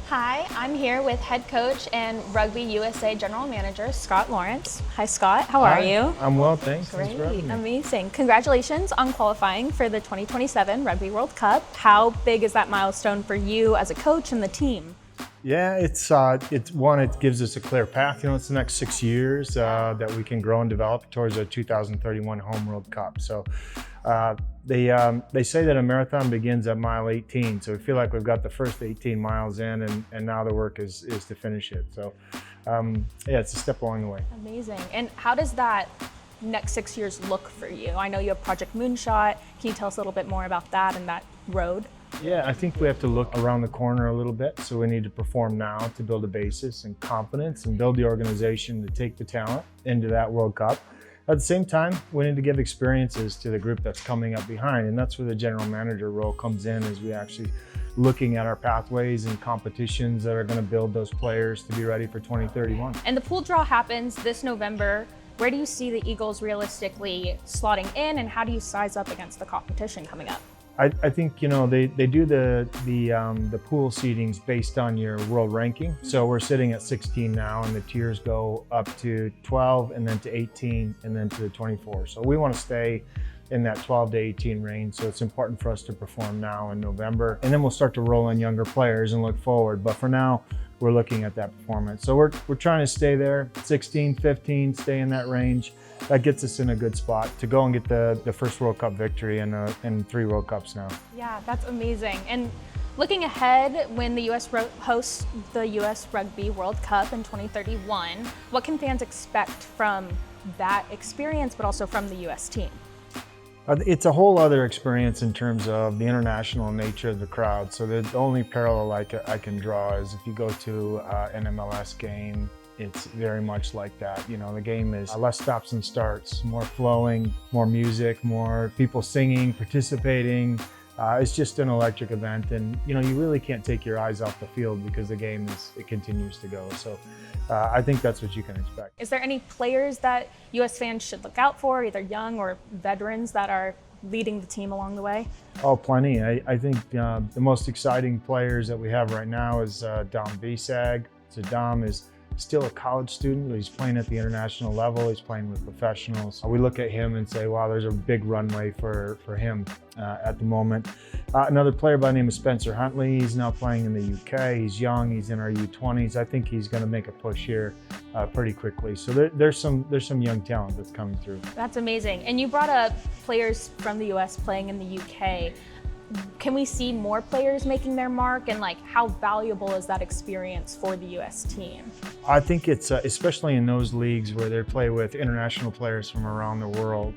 Hi, I'm here with head coach and Rugby USA General Manager, Scott Lawrence. Hi, Scott. How are you? I'm well, thanks. Great. Thanks for having me. Amazing. Congratulations on qualifying for the 2027 Rugby World Cup. How big is that milestone for you as a coach and the team? Yeah, it's one. It gives us a clear path. It's the next 6 years that we can grow and develop towards a 2031 Home World Cup. So they say that a marathon begins at mile 18. So we feel like we've got the first 18 miles in, and now the work is to finish it. So yeah, it's a step along the way. Amazing. And how does that next 6 years look for you? I know you have Project Moonshot. Can you tell us a little bit more about that and that road? Yeah, I think we have to look around the corner a little bit. So we need to perform now to build a basis and confidence and build the organization to take the talent into that World Cup. At the same time, we need to give experiences to the group that's coming up behind. And that's where the general manager role comes in, as we actually looking at our pathways and competitions that are going to build those players to be ready for 2031. And the pool draw happens this November. Where do you see the Eagles realistically slotting in, and how do you size up against the competition coming up? I think they do the pool seedings based on your world ranking. So we're sitting at 16 now, and the tiers go up to 12, and then to 18, and then to 24. So we want to stay in that 12 to 18 range. So it's important for us to perform now in November, and then we'll start to roll in younger players and look forward. But for now, we're looking at that performance. So we're trying to stay there, 16, 15, stay in that range. That gets us in a good spot to go and get the first World Cup victory in 3 World Cups now. Yeah, that's amazing. And looking ahead, when the U.S. hosts the U.S. Rugby World Cup in 2031, what can fans expect from that experience, but also from the U.S. team? It's a whole other experience in terms of the international nature of the crowd. So the only parallel I can draw is if you go to an MLS game, it's very much like that. The game is less stops and starts, more flowing, more music, more people singing, participating. It's just an electric event, and you really can't take your eyes off the field because the game it continues to go. So I think that's what you can expect. Is there any players that U.S. fans should look out for, either young or veterans, that are leading the team along the way? Oh, plenty. I think the most exciting players that we have right now is Dom Visag. So Dom is still a college student, but he's playing at the international level. He's playing with professionals. We look at him and say, wow, there's a big runway for him at the moment. Another player by the name of Spencer Huntley. He's now playing in the UK. He's young. He's in our U20s. I think he's going to make a push here pretty quickly. So there's some young talent that's coming through. That's amazing. And you brought up players from the US playing in the UK. Can we see more players making their mark, and how valuable is that experience for the U.S. team? I think it's especially in those leagues where they play with international players from around the world.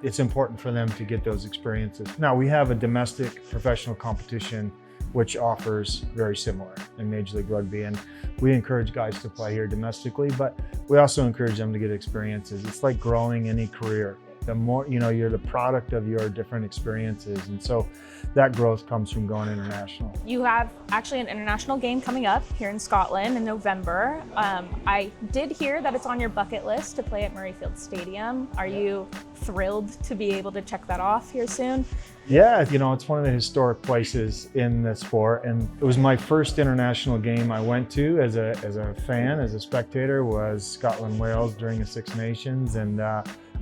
It's important for them to get those experiences. Now we have a domestic professional competition which offers very similar in Major League Rugby, and we encourage guys to play here domestically, but we also encourage them to get experiences. It's like growing any career. The more, you're the product of your different experiences. And so that growth comes from going international. You have actually an international game coming up here in Scotland in November. I did hear that it's on your bucket list to play at Murrayfield Stadium. Are you thrilled to be able to check that off here soon? Yeah, it's one of the historic places in the sport. And it was my first international game I went to as a fan, as a spectator, was Scotland-Wales during the Six Nations. And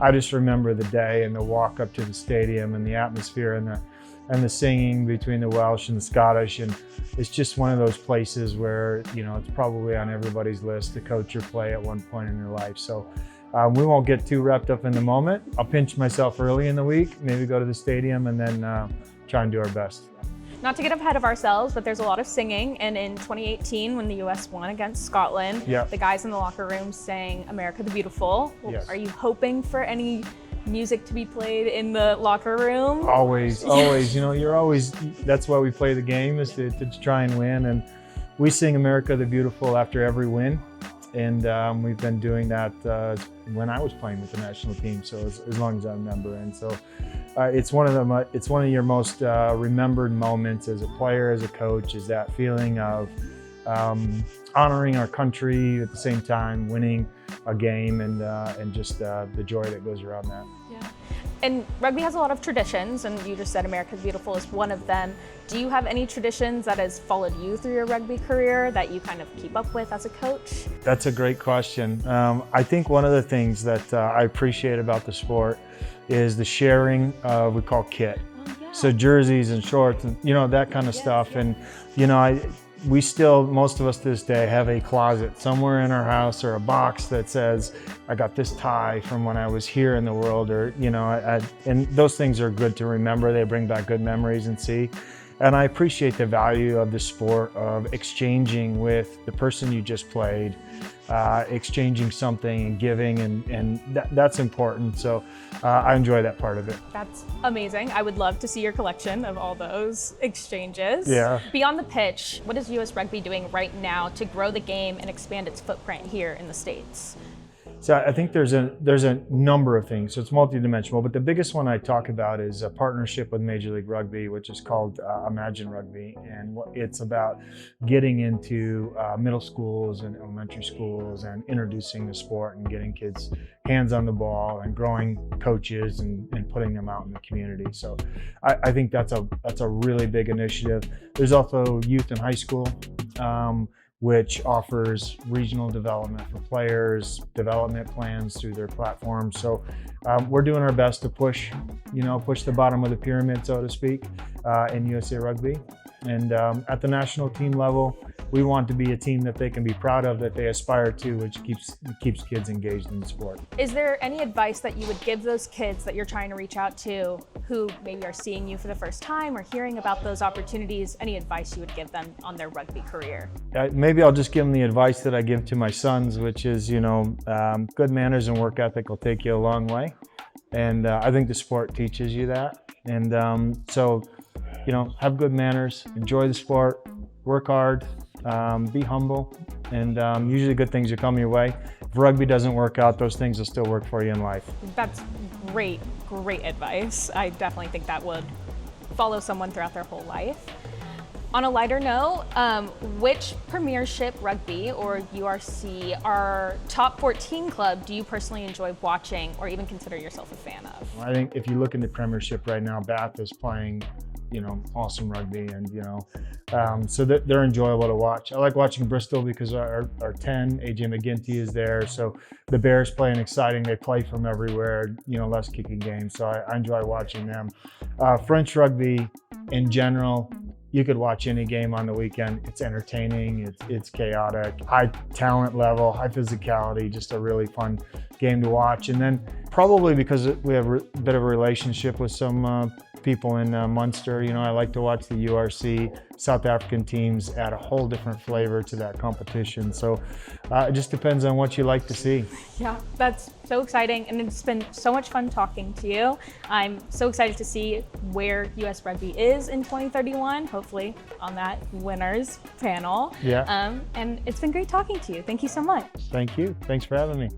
I just remember the day and the walk up to the stadium and the atmosphere and the singing between the Welsh and the Scottish. And it's just one of those places where, it's probably on everybody's list to coach or play at one point in their life. So we won't get too wrapped up in the moment. I'll pinch myself early in the week, maybe go to the stadium, and then try and do our best. Not to get ahead of ourselves, but there's a lot of singing. And in 2018, when the U.S. won against Scotland, the guys in the locker room sang "America the Beautiful." Yes. Are you hoping for any music to be played in the locker room? Always. You're always, that's why we play the game, is to try and win. And we sing "America the Beautiful" after every win. And we've been doing that when I was playing with the national team, so as long as I remember. And so it's one of your most remembered moments as a player, as a coach, is that feeling of honoring our country at the same time winning a game, and just the joy that goes around that. Yeah. And rugby has a lot of traditions, and you just said America's Beautiful is one of them. Do you have any traditions that has followed you through your rugby career that you kind of keep up with as a coach? That's a great question. I think one of the things that I appreciate about the sport is the sharing of, we call kit. Oh, yeah. So jerseys and shorts and, that kind of stuff. Yeah. And, we still, most of us to this day, have a closet somewhere in our house or a box that says, I got this tie from when I was here in the world, or, and those things are good to remember. They bring back good memories and see. And I appreciate the value of the sport of exchanging with the person you just played, exchanging something and giving, and that's important. So I enjoy that part of it. That's amazing. I would love to see your collection of all those exchanges. Yeah. Beyond the pitch, what is US Rugby doing right now to grow the game and expand its footprint here in the States? So I think there's a number of things. So it's multidimensional, but the biggest one I talk about is a partnership with Major League Rugby, which is called Imagine Rugby, and it's about getting into middle schools and elementary schools and introducing the sport and getting kids hands on the ball and growing coaches and putting them out in the community. So I think that's a really big initiative. There's also youth and high school, which offers regional development for players, development plans through their platform. So we're doing our best to push the bottom of the pyramid, so to speak, in USA Rugby. And at the national team level, we want to be a team that they can be proud of, that they aspire to, which keeps kids engaged in the sport. Is there any advice that you would give those kids that you're trying to reach out to who maybe are seeing you for the first time or hearing about those opportunities? Any advice you would give them on their rugby career? Maybe I'll just give them the advice that I give to my sons, which is, good manners and work ethic will take you a long way. And I think the sport teaches you that. And so, have good manners, enjoy the sport, work hard, be humble, and usually good things will come your way. If rugby doesn't work out, those things will still work for you in life. That's great advice. I definitely think that would follow someone throughout their whole life. On a lighter note, which Premiership Rugby or URC, our top 14 club, do you personally enjoy watching or even consider yourself a fan of? I think if you look in the Premiership right now, Bath is playing awesome rugby, and so they're enjoyable to watch. I like watching Bristol because our 10, AJ McGinty, is there. So the Bears playing exciting. They play from everywhere, less kicking games. So I enjoy watching them. French rugby in general, you could watch any game on the weekend. It's entertaining, it's chaotic, high talent level, high physicality, just a really fun game to watch. And then probably because we have a bit of a relationship with some people in Munster, I like to watch the URC. South African teams add a whole different flavor to that competition. So it just depends on what you like to see. Yeah, that's so exciting, and it's been so much fun talking to you. I'm so excited to see where US Rugby is in 2031, hopefully on that winners panel. Yeah. And it's been great talking to you. Thank you so much. Thank you. Thanks for having me.